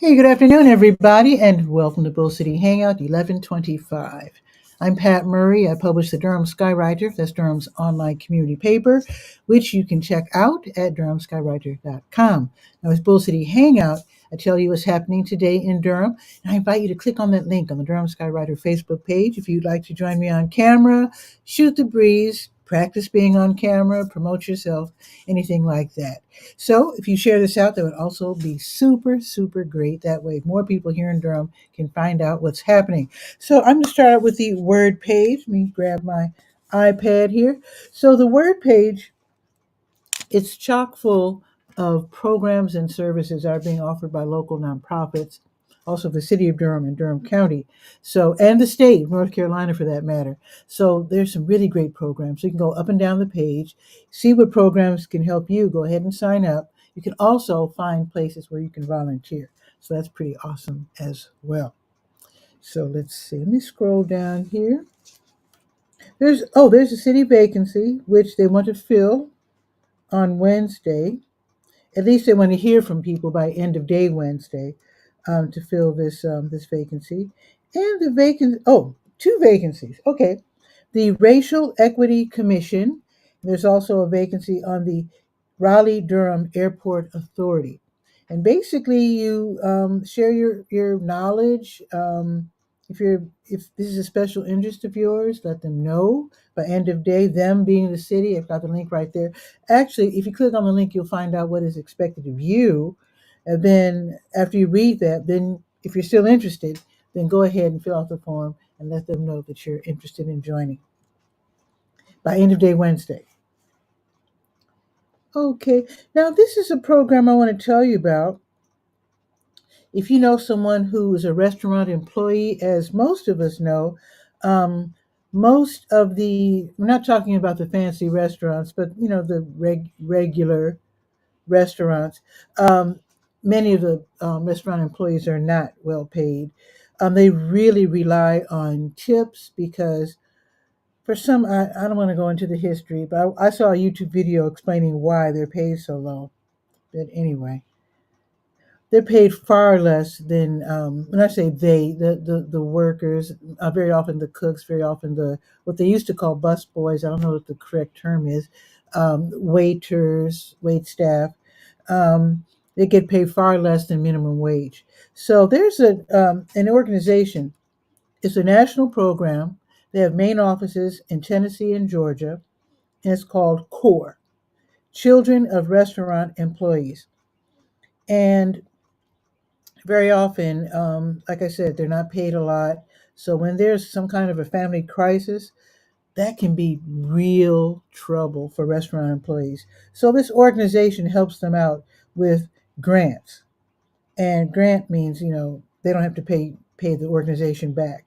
Hey, good afternoon, everybody, and welcome to Bull City Hangout 1125. I'm Pat Murray. I publish the Durham Skywriter. That's Durham's online community paper, which you can check out at durhamskywriter.com. Now, with Bull City Hangout, I tell you what's happening today in Durham, and I invite you to click on that link on the Durham Skywriter Facebook page if you'd like to join me on camera, shoot the breeze, practice being on camera, promote yourself, anything like that. So if you share this out, that would also be super, super great. That way, more people here in Durham can find out what's happening. So I'm going to start out with the word page. Let me grab my iPad here. So the word page, it's chock full of programs and services that are being offered by local nonprofits, also the city of Durham and Durham County, so and the state of North Carolina for that matter. So there's some really great programs. So you can go up and down the page, see what programs can help you. Go ahead and sign up. You can also find places where you can volunteer. So that's pretty awesome as well. So let's see. Let me scroll down here. There's a city vacancy which they want to fill on Wednesday. At least they want to hear from people by end of day Wednesday to fill this vacancy. And two vacancies. Okay, the Racial Equity Commission. There's also a vacancy on the Raleigh Durham Airport Authority. And basically, you share your knowledge. If this is a special interest of yours, let them know by end of day. Them being the city, I've got the link right there. Actually, if you click on the link, you'll find out what is expected of you. And then after you read that, then if you're still interested, then go ahead and fill out the form and let them know that you're interested in joining by end of day Wednesday. Okay, now this is a program I want to tell you about. If you know someone who is a restaurant employee, as most of us know, um, we're not talking about the fancy restaurants, but the regular restaurants. Um, Many of the restaurant employees are not well paid. They really rely on tips because for some, I don't want to go into the history, but I saw a YouTube video explaining why they're paid so low. But anyway, they're paid far less than when I say the workers, very often the cooks, very often the what they used to call bus boys. I don't know what the correct term is. Waiters, wait staff. They get paid far less than minimum wage. So there's an organization. It's a national program. They have main offices in Tennessee and Georgia, and it's called CORE, Children of Restaurant Employees. And very often, like I said, they're not paid a lot. So when there's some kind of a family crisis, that can be real trouble for restaurant employees. So this organization helps them out with grants. And grant means, they don't have to pay the organization back.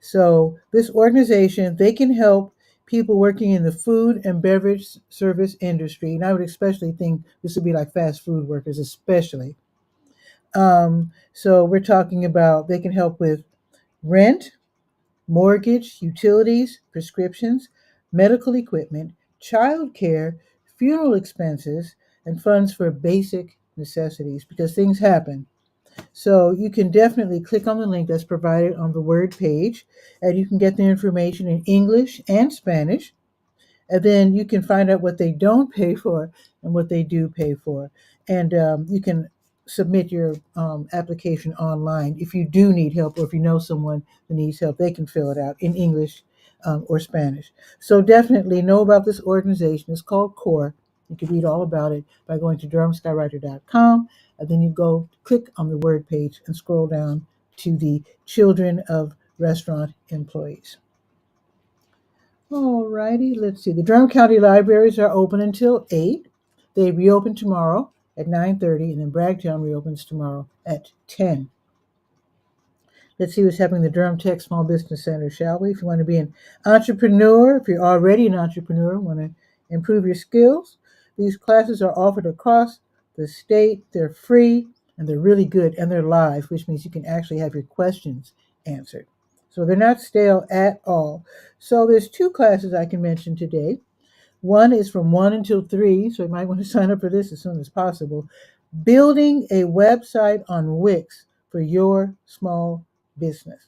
So this organization, they can help people working in the food and beverage service industry. And I would especially think this would be like fast food workers, especially. So we're talking about they can help with rent, mortgage, utilities, prescriptions, medical equipment, child care, funeral expenses, and funds for basic necessities because things happen. So you can definitely click on the link that's provided on the Word page, and you can get the information in English and Spanish. And then you can find out what they don't pay for and what they do pay for. And you can submit your application online. If you do need help, or if you know someone who needs help, they can fill it out in English or Spanish. So definitely know about this organization. It's called CORE. You can read all about it by going to durhamskywriter.com, and then you go click on the Word page and scroll down to the Children of Restaurant Employees. All righty, let's see. The Durham County Libraries are open until 8. They reopen tomorrow at 9:30, and then Bragtown reopens tomorrow at 10. Let's see what's happening in the Durham Tech Small Business Center, shall we? If you want to be an entrepreneur, if you're already an entrepreneur, want to improve your skills, these classes are offered across the state. They're free, and they're really good, and they're live, which means you can actually have your questions answered. So they're not stale at all. So there's two classes I can mention today. One is from 1 until 3, so you might want to sign up for this as soon as possible. Building a website on Wix for your small business.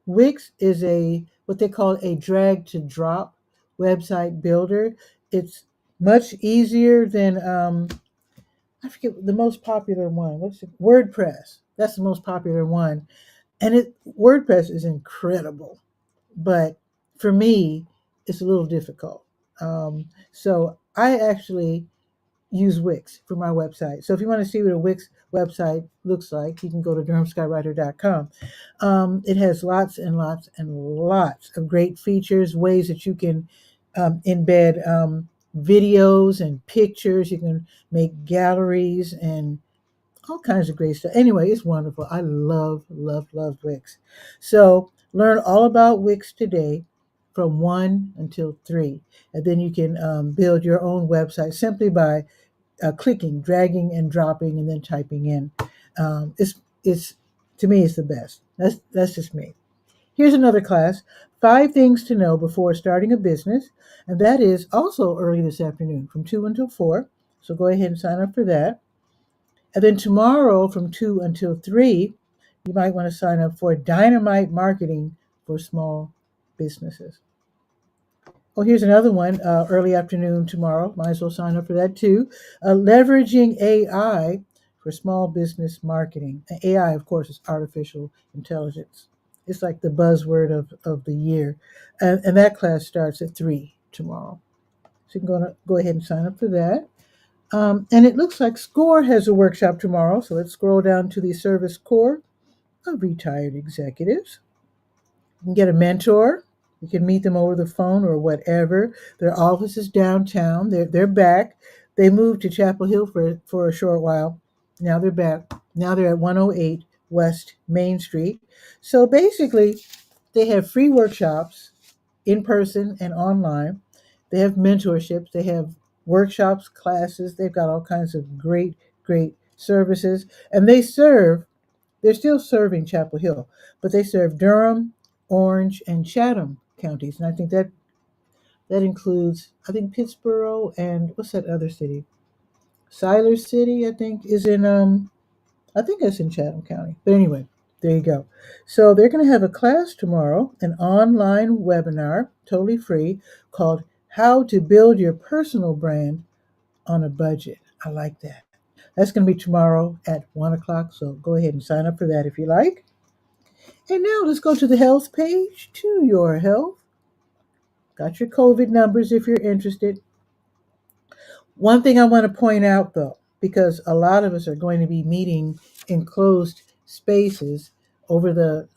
Wix is a what they call a drag to drop website builder. It's much easier than I forget the most popular one. What's it? WordPress. That's the most popular one, and it WordPress is incredible, but for me, it's a little difficult. So I actually use Wix for my website. So if you want to see what a Wix website looks like, you can go to durhamskywriter.com. It has lots and lots and lots of great features, ways that you can embed videos and pictures. You can make galleries and all kinds of great stuff. Anyway, it's wonderful. I love, love, love Wix. So learn all about Wix today from 1 until 3. And then you can build your own website simply by clicking, dragging, and dropping, and then typing in. It's to me, it's the best. That's just me. Here's another class: 5 things to know before starting a business, and that is also early this afternoon from 2 until 4. So go ahead and sign up for that. And then tomorrow from 2 until 3, you might want to sign up for dynamite marketing for small businesses. Oh, here's another one, early afternoon tomorrow. Might as well sign up for that too. Leveraging AI for small business marketing. AI, of course, is artificial intelligence. It's like the buzzword of the year. And that class starts at 3 tomorrow. So you can go ahead and sign up for that. And it looks like SCORE has a workshop tomorrow. So let's scroll down to the Service Corps of Retired Executives. You can get a mentor. You can meet them over the phone or whatever. Their office is downtown. They're back. They moved to Chapel Hill for a short while. Now they're back. Now they're at 108 West Main Street. So basically, they have free workshops in person and online. They have mentorships. They have workshops, classes. They've got all kinds of great, great services. And they're still serving Chapel Hill, but they serve Durham, Orange, and Chatham counties. And I think that includes, I think, Pittsboro and what's that other city? Siler City, I think, is in I think that's in Chatham County. But anyway, there you go. So they're going to have a class tomorrow, an online webinar, totally free, called How to Build Your Personal Brand on a Budget. I like that. That's going to be tomorrow at 1 o'clock. So go ahead and sign up for that if you like. And now let's go to the health page, to your health. Got your COVID numbers if you're interested. One thing I want to point out though, because a lot of us are going to be meeting in closed spaces over the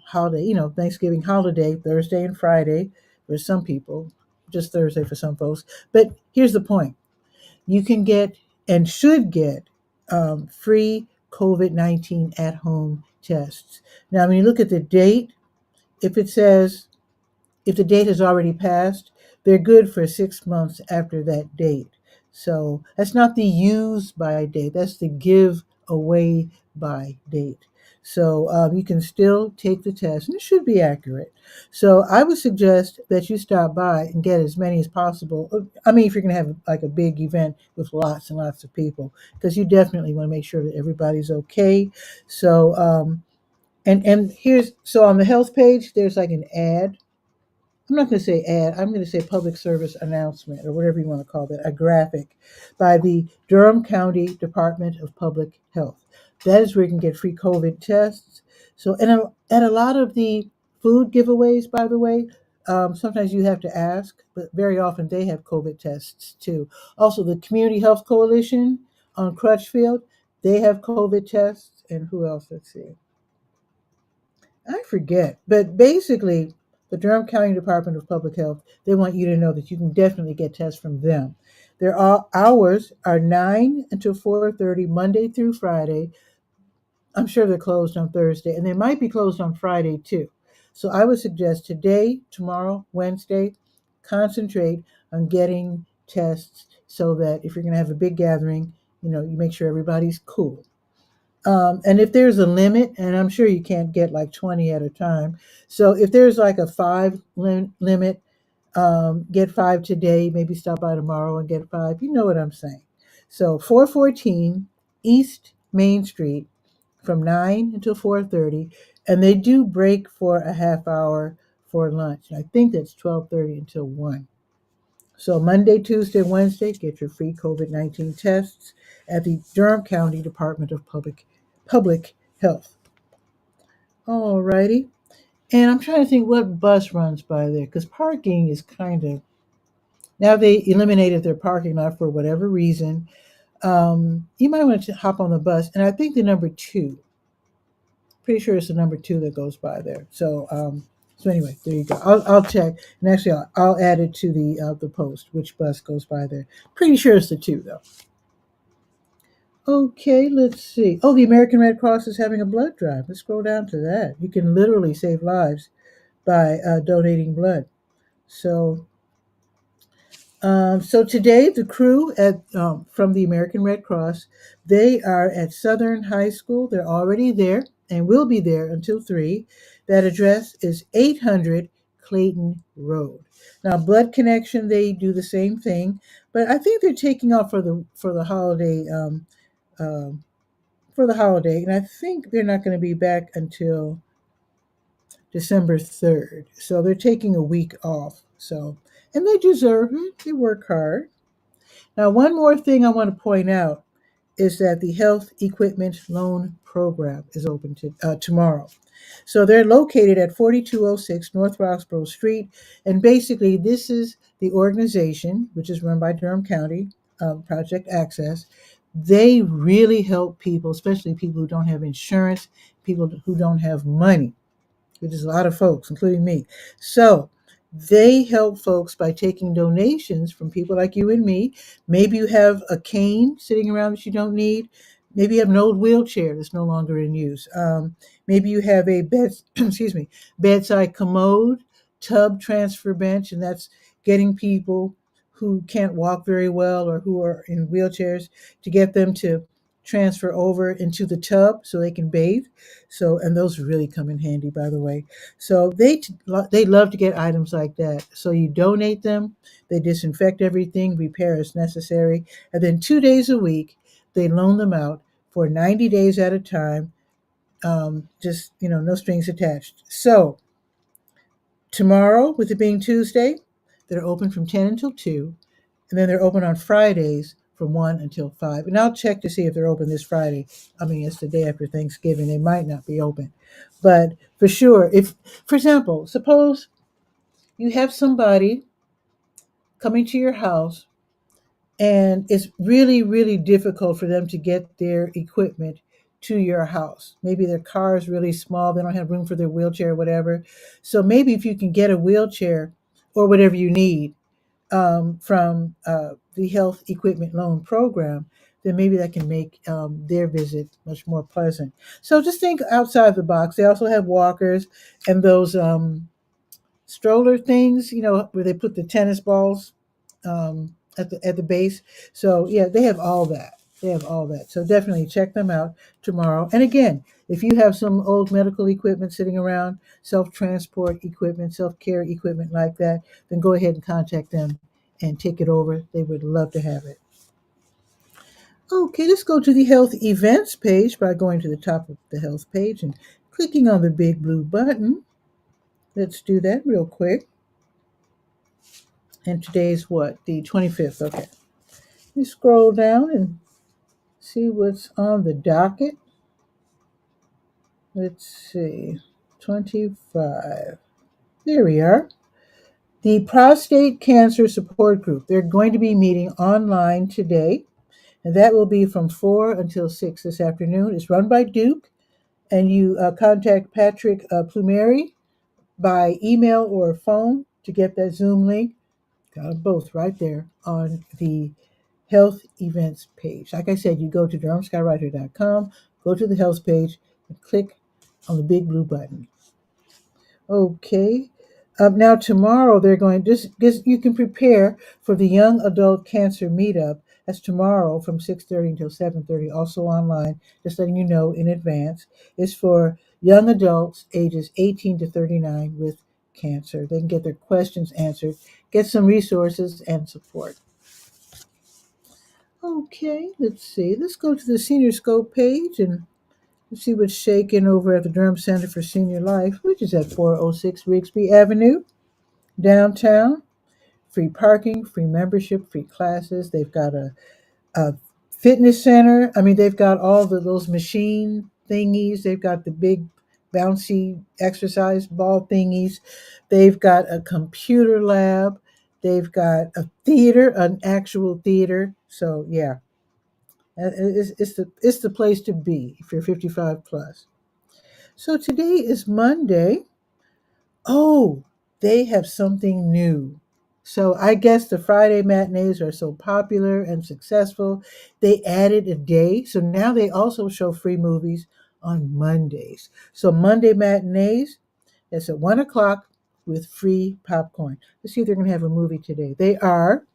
holiday, Thanksgiving holiday, Thursday and Friday for some people, just Thursday for some folks. But here's the point: you can get and should get free COVID-19 at home tests. Now, when you look at the date, if it says if the date has already passed, they're good for 6 months after that date. So that's not the use by date, that's the give away by date. So you can still take the test, and it should be accurate. So I would suggest that you stop by and get as many as possible. I mean, if you're going to have like a big event with lots and lots of people, because you definitely want to make sure that everybody's okay. So and here's so on the health page, there's like an ad. I'm not going to say ad, I'm going to say public service announcement or whatever you want to call that, a graphic by the Durham County Department of Public Health. That is where you can get free COVID tests. So, and a lot of the food giveaways, by the way, sometimes you have to ask, but very often they have COVID tests too. Also, the Community Health Coalition on Crutchfield, they have COVID tests. And who else? Let's see. I forget, but basically, the Durham County Department of Public Health, they want you to know that you can definitely get tests from them. Their hours are 9 until 4:30, Monday through Friday. I'm sure they're closed on Thursday, and they might be closed on Friday too. So I would suggest today, tomorrow, Wednesday, concentrate on getting tests so that if you're going to have a big gathering, you make sure everybody's cool. And if there's a limit, and I'm sure you can't get like 20 at a time. So if there's like a limit, get 5 today, maybe stop by tomorrow and get 5. You know what I'm saying. So 414 East Main Street, from 9 until 4:30, and they do break for a half hour for lunch. I think that's 12:30 until 1. So Monday, Tuesday, Wednesday, get your free COVID-19 tests at the Durham County Department of Public Health. All righty. And I'm trying to think what bus runs by there because parking is kind of now they eliminated their parking lot for whatever reason. You might want to hop on the bus, and I think the number two. Pretty sure it's the number two that goes by there. So anyway, there you go. I'll check, and actually I'll add it to the post which bus goes by there. Pretty sure it's the two though. Okay, let's see. Oh, the American Red Cross is having a blood drive. Let's scroll down to that. You can literally save lives by donating blood. So so today, the crew at from the American Red Cross, they are at Southern High School. They're already there and will be there until 3. That address is 800 Clayton Road. Now, Blood Connection, they do the same thing, but I think they're taking off for the holiday um, for the holiday, and I think they're not going to be back until December 3rd. So they're taking a week off. So and they deserve it. They work hard. Now, one more thing I want to point out is that the Health Equipment Loan Program is open tomorrow. So they're located at 4206 North Roxborough Street. And basically, this is the organization, which is run by Durham County, Project Access. They really help people, especially people who don't have insurance, people who don't have money, which is a lot of folks, including me. So they help folks by taking donations from people like you and me. Maybe you have a cane sitting around that you don't need. Maybe you have an old wheelchair that's no longer in use. Maybe you have a excuse me, bedside commode, tub transfer bench, and that's getting people who can't walk very well or who are in wheelchairs to get them to transfer over into the tub so they can bathe. So, and those really come in handy, by the way. So they love to get items like that. So you donate them, they disinfect everything, repair as necessary, and then 2 days a week they loan them out for 90 days at a time. Just no strings attached. So tomorrow, with it being Tuesday, they're open from 10 until 2, and then they're open on Fridays from 1 until 5. And I'll check to see if they're open this Friday. I mean, it's the day after Thanksgiving. They might not be open. But for sure, if, for example, suppose you have somebody coming to your house and it's really, really difficult for them to get their equipment to your house. Maybe their car is really small, they don't have room for their wheelchair or whatever. So maybe if you can get a wheelchair or whatever you need from the Health Equipment Loan Program, then maybe that can make their visit much more pleasant. So just think outside the box. They also have walkers and those stroller things, where they put the tennis balls at the base. So yeah, they have all that. They have all that. So definitely check them out tomorrow. And again, if you have some old medical equipment sitting around, self-transport equipment, self-care equipment like that, then go ahead and contact them and take it over. They would love to have it. Okay, let's go to the health events page by going to the top of the health page and clicking on the big blue button. Let's do that real quick. And today's what? The 25th. Okay. You scroll down and see what's on the docket. Let's see. 25. There we are. The Prostate Cancer Support Group. They're going to be meeting online today, and that will be from 4 until 6 this afternoon. It's run by Duke, and you contact Patrick Plumeri by email or phone to get that Zoom link. Got them both right there on the health events page. Like I said, you go to DurhamSkyWriter.com, go to the health page, and click on the big blue button. Okay. Now tomorrow they're going just you can prepare for the Young Adult Cancer Meetup. That's tomorrow from 6:30 until 7:30, also online, just letting you know in advance. It's for young adults ages 18 to 39 with cancer. They can get their questions answered, get some resources and support. Okay, let's see. Let's go to the Senior Scope page and Let's see what's shaking over at the Durham Center for Senior Life, which is at 406 Rigsby Avenue, downtown. Free parking, free membership, free classes. They've got a fitness center. I mean, they've got all those machine thingies. They've got the big bouncy exercise ball thingies. They've got a computer lab. They've got a theater, an actual theater. So yeah, it's the place to be if you're 55 plus. So today is Monday. Oh, they have something new. So I guess the Friday matinees are so popular and successful, they added a day. So now they also show free movies on Mondays. So Monday matinees, that's at 1 o'clock with free popcorn. Let's see if they're going to have a movie today. They are.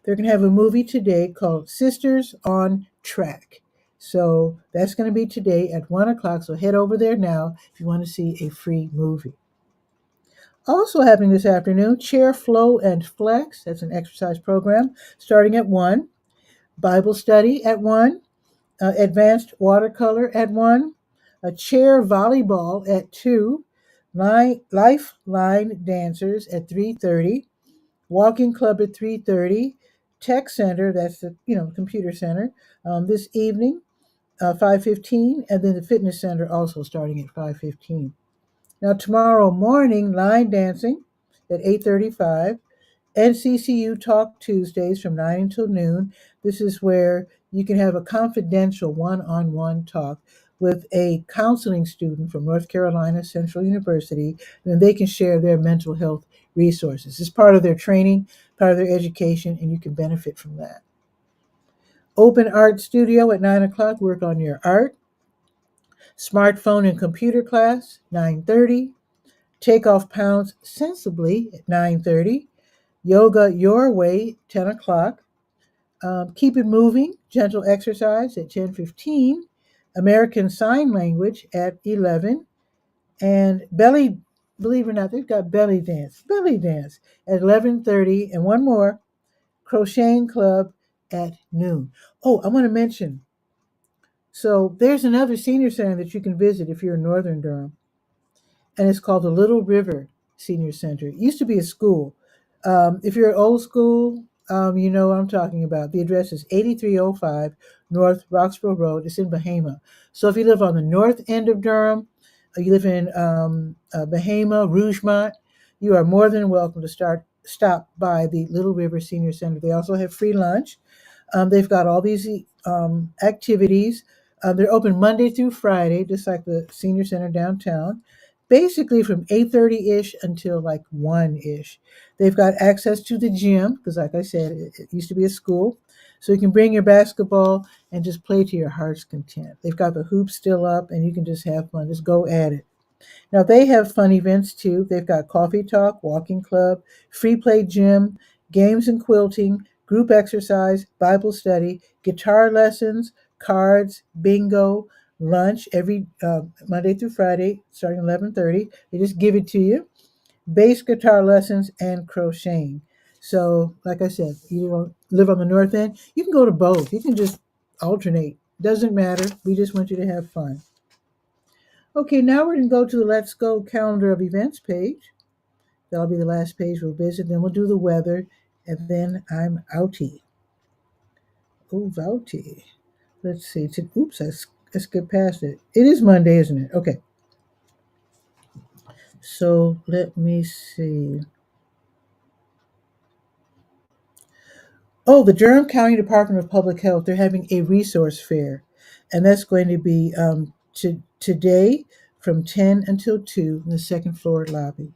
They're going to have a movie today called Sisters on Track. So that's going to be today at 1 o'clock. So head over there now if you want to see a free movie. Also happening this afternoon, Chair Flow and Flex. That's an exercise program starting at 1. Bible study at 1. Advanced watercolor at 1. A chair volleyball at 2. Lifeline dancers at 3:30. Walking club at 3:30. Tech center, that's the computer center, this evening, 5:15. And then the fitness center also starting at 5:15. Now tomorrow morning, line dancing at 8:35. NCCU Talk Tuesdays from 9 until noon. This is where you can have a confidential one-on-one talk with a counseling student from North Carolina Central University, and they can share their mental health resources. It's part of their training, part of their education, and you can benefit from that. Open Art Studio at 9 o'clock, work on your art. Smartphone and computer class, 9:30. Take off pounds sensibly at 9:30. Yoga Your Way, 10 o'clock. Keep It Moving, gentle exercise at 10:15. American Sign Language at 11. And believe it or not, they've got belly dance at 11:30. And one more, Crocheting Club at noon. Oh, I want to mention, so there's another senior center that you can visit if you're in Northern Durham, and it's called the Little River Senior Center. It used to be a school. If you're old school, you know what I'm talking about. The address is 8305 North Roxborough Road. It's in Bahama. So if you live on the north end of Durham, or you live in Bahama, Rougemont, you are more than welcome to stop by the Little River Senior Center. They also have free lunch. They've got all these activities. They're open Monday through Friday, just like the senior center downtown. Basically from 8:30-ish until like 1-ish. They've got access to the gym because, like I said, it used to be a school. So you can bring your basketball and just play to your heart's content. They've got the hoops still up and you can just have fun. Just go at it. Now they have fun events too. They've got coffee talk, walking club, free play gym, games and quilting, group exercise, Bible study, guitar lessons, cards, bingo, lunch every Monday through Friday, starting 11:30. They just give it to you. Bass guitar lessons and crocheting. So, like I said, you don't live on the north end. You can go to both. You can just alternate. Doesn't matter. We just want you to have fun. Okay, now we're going to go to the Let's Go calendar of events page. That'll be the last page we'll visit. Then we'll do the weather, and then I'm outie. Oh, outie. Let's see. Oops, I skipped past it. It is Monday, isn't it? Okay. So let me see. Oh, the Durham County Department of Public Health, they're having a resource fair, and that's going to be today from 10 until 2 in the second floor lobby.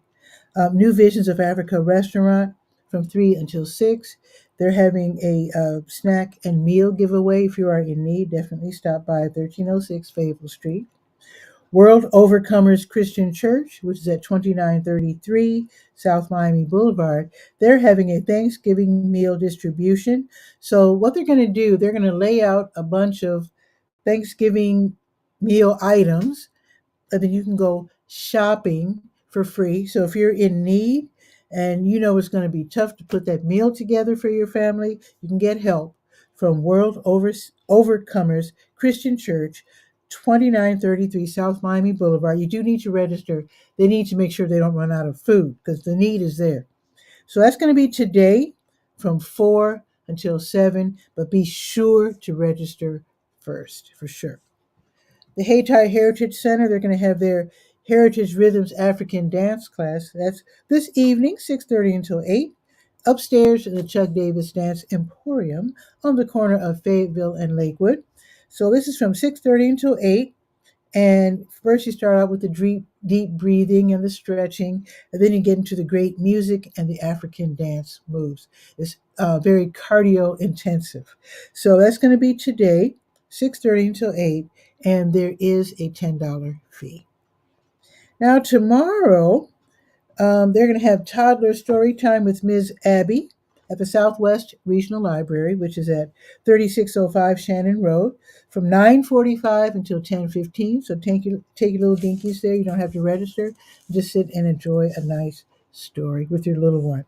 New Visions of Africa restaurant from 3 until 6. They're having a snack and meal giveaway. If you are in need, definitely stop by 1306 Fayetteville Street. World Overcomers Christian Church, which is at 2933 South Miami Boulevard, they're having a Thanksgiving meal distribution. So, what they're going to do, they're going to lay out a bunch of Thanksgiving meal items, and then you can go shopping for free. So if you're in need and you know it's going to be tough to put that meal together for your family, you can get help from Overcomers Christian Church, 2933 South Miami Boulevard. You do need to register. They need to make sure they don't run out of food because the need is there. So that's going to be today from 4 until 7, but be sure to register first for sure. The Hayti Heritage Center, they're going to have their Heritage Rhythms African Dance class. That's this evening, 6:30 until 8, upstairs in the Chuck Davis Dance Emporium on the corner of Fayetteville and Lakewood. So this is from 6:30 until 8. And first, you start out with the deep breathing and the stretching, and then you get into the great music and the African dance moves. It's very cardio intensive. So that's going to be today, 6:30 until 8, and there is a $10 fee. Now, tomorrow, they're going to have toddler story time with Ms. Abby at the Southwest Regional Library, which is at 3605 Shannon Road, from 9:45 until 10:15. So take your little dinkies there. You don't have to register. Just sit and enjoy a nice story with your little one.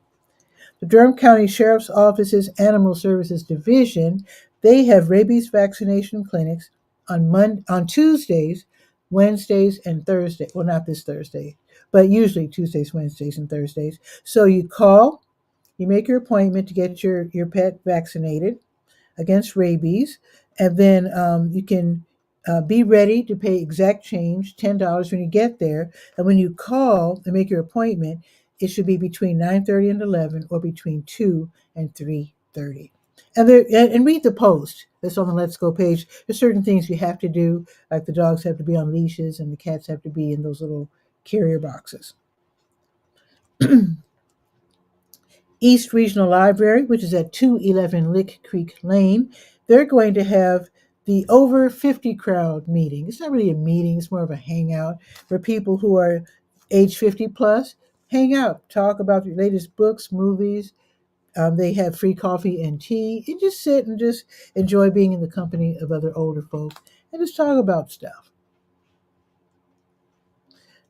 The Durham County Sheriff's Office's Animal Services Division, they have rabies vaccination clinics on Tuesdays, Wednesdays, and Thursdays. Well, not this Thursday, but usually Tuesdays, Wednesdays, and Thursdays. So you call, you make your appointment to get your pet vaccinated against rabies, and then you can be ready to pay exact change, $10 when you get there. And when you call and make your appointment, it should be between 9:30 and 11, or between 2 and 3:30. And read the post that's on the Let's Go page. There's certain things you have to do, like the dogs have to be on leashes and the cats have to be in those little carrier boxes. East Regional Library, which is at 211 Lick Creek Lane, they're going to have the Over 50 crowd meeting. It's not really a meeting, it's more of a hangout where people who are age 50 plus hang out, talk about the latest books, movies. They have free coffee and tea, and just sit and just enjoy being in the company of other older folks and just talk about stuff.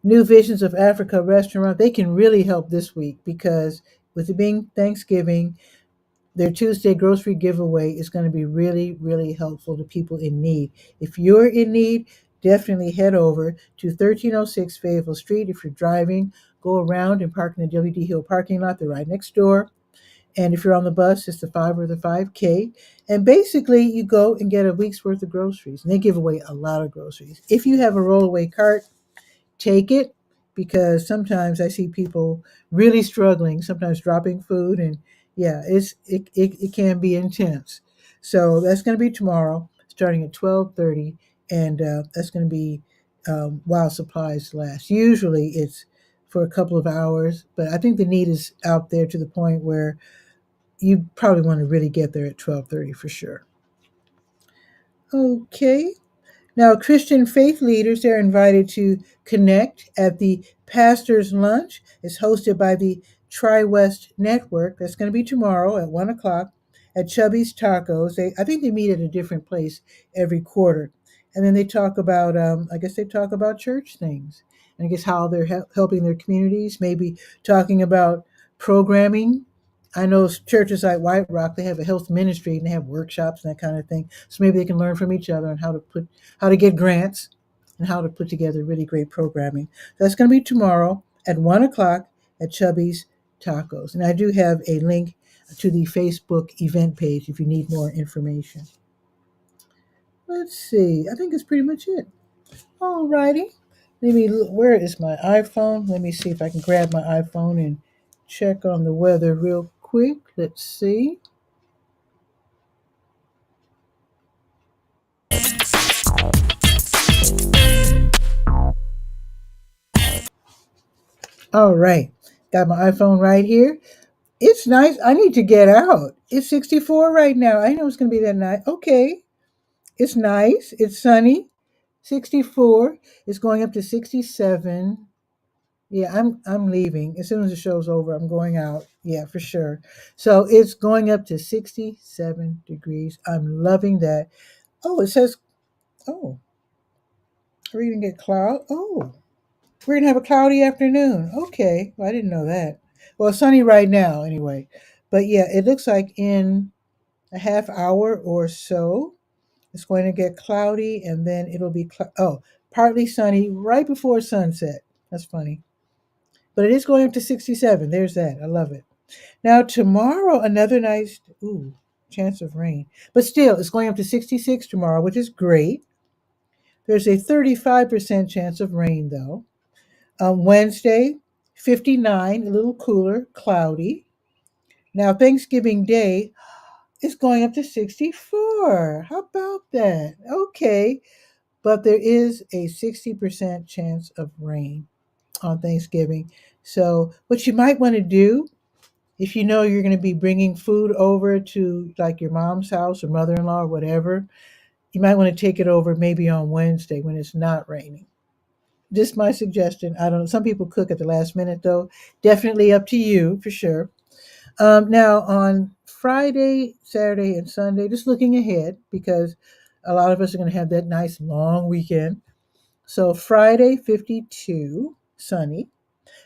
New Visions of Africa restaurant, they can really help this week because with it being Thanksgiving, their Tuesday grocery giveaway is going to be really, really helpful to people in need. If you're in need, definitely head over to 1306 Fayetteville Street. If you're driving, go around and park in the WD Hill parking lot. They're right next door. And if you're on the bus, it's the 5 or the 5K. And basically, you go and get a week's worth of groceries. And they give away a lot of groceries. If you have a rollaway cart, take it, because sometimes I see people really struggling, sometimes dropping food, and yeah, it can be intense. So that's going to be tomorrow, starting at 12:30, and that's going to be while supplies last. Usually it's for a couple of hours, but I think the need is out there to the point where you probably want to really get there at 12:30 for sure. Okay. Now, Christian faith leaders are invited to connect at the Pastor's Lunch. It's hosted by the Tri-West Network. That's going to be tomorrow at 1 o'clock at Chubby's Tacos. I think they meet at a different place every quarter. And then they talk about, I guess they talk about church things. And I guess how they're helping their communities, maybe talking about programming. I know churches like White Rock, they have a health ministry and they have workshops and that kind of thing. So maybe they can learn from each other on how to get grants and how to put together really great programming. That's going to be tomorrow at 1 o'clock at Chubby's Tacos. And I do have a link to the Facebook event page if you need more information. Let's see. I think that's pretty much it. All righty. Let me look. Where is my iPhone? Let me see if I can grab my iPhone and check on the weather real quick. Let's see. All right. Got my iPhone right here. It's nice. I need to get out. It's 64 right now. I know it's going to be that night. Okay. It's nice. It's sunny. 64. It's going up to 67. Yeah, I'm leaving. As soon as the show's over, I'm going out. Yeah, for sure. So it's going up to 67 degrees. I'm loving that. Oh, it says, oh, we're going to get cloud. Oh, we're going to have a cloudy afternoon. Okay. Well, I didn't know that. Well, it's sunny right now anyway. But yeah, it looks like in a half hour or so, It's going to get cloudy and then it'll be, partly sunny right before sunset. That's funny. But it is going up to 67. There's that. I love it. Now, tomorrow, another nice, chance of rain. But still, it's going up to 66 tomorrow, which is great. There's a 35% chance of rain, though. Wednesday, 59, a little cooler, cloudy. Now, Thanksgiving Day is going up to 64. How about that? Okay. But there is a 60% chance of rain on Thanksgiving. So, what you might want to do, if you know you're going to be bringing food over to like your mom's house or mother in law or whatever, you might want to take it over maybe on Wednesday when it's not raining. Just my suggestion. I don't know. Some people cook at the last minute, though. Definitely up to you for sure. Now, on Friday, Saturday, and Sunday, just looking ahead because a lot of us are going to have that nice long weekend. So, Friday, 52, sunny.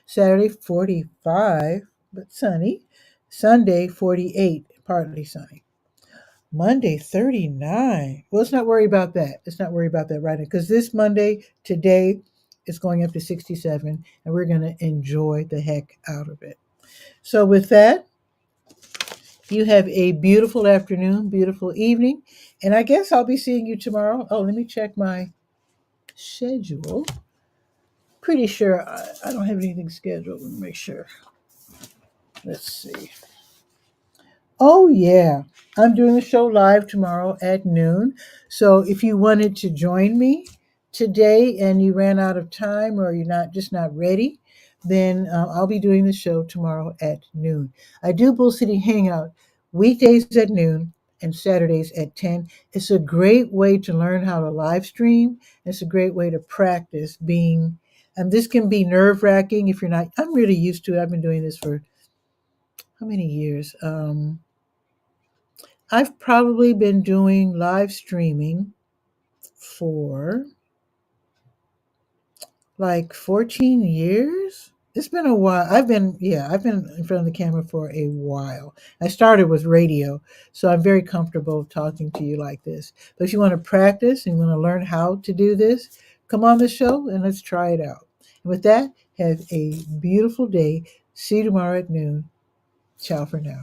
Saturday, 45, but sunny. Sunday, 48, partly sunny. Monday, 39. Well, let's not worry about that. Let's not worry about that right now because this Monday, today, is going up to 67, and we're going to enjoy the heck out of it. So, with that, you have a beautiful afternoon, beautiful evening, and I guess I'll be seeing you tomorrow. Oh, let me check my schedule. Pretty sure I don't have anything scheduled. Let me make sure. Let's see. Oh, yeah. I'm doing a show live tomorrow at noon. So if you wanted to join me today and you ran out of time or you're not ready, then I'll be doing the show tomorrow at noon. I do Bull City Hangout weekdays at noon and Saturdays at 10. It's a great way to learn how to live stream. It's a great way to practice being, and this can be nerve wracking if you're not. I'm really used to it. I've been doing this for how many years? I've probably been doing live streaming for like 14 years. It's been a while. I've been in front of the camera for a while. I started with radio, so I'm very comfortable talking to you like this. But if you want to practice and you want to learn how to do this, come on the show and let's try it out. And with that, have a beautiful day. See you tomorrow at noon. Ciao for now.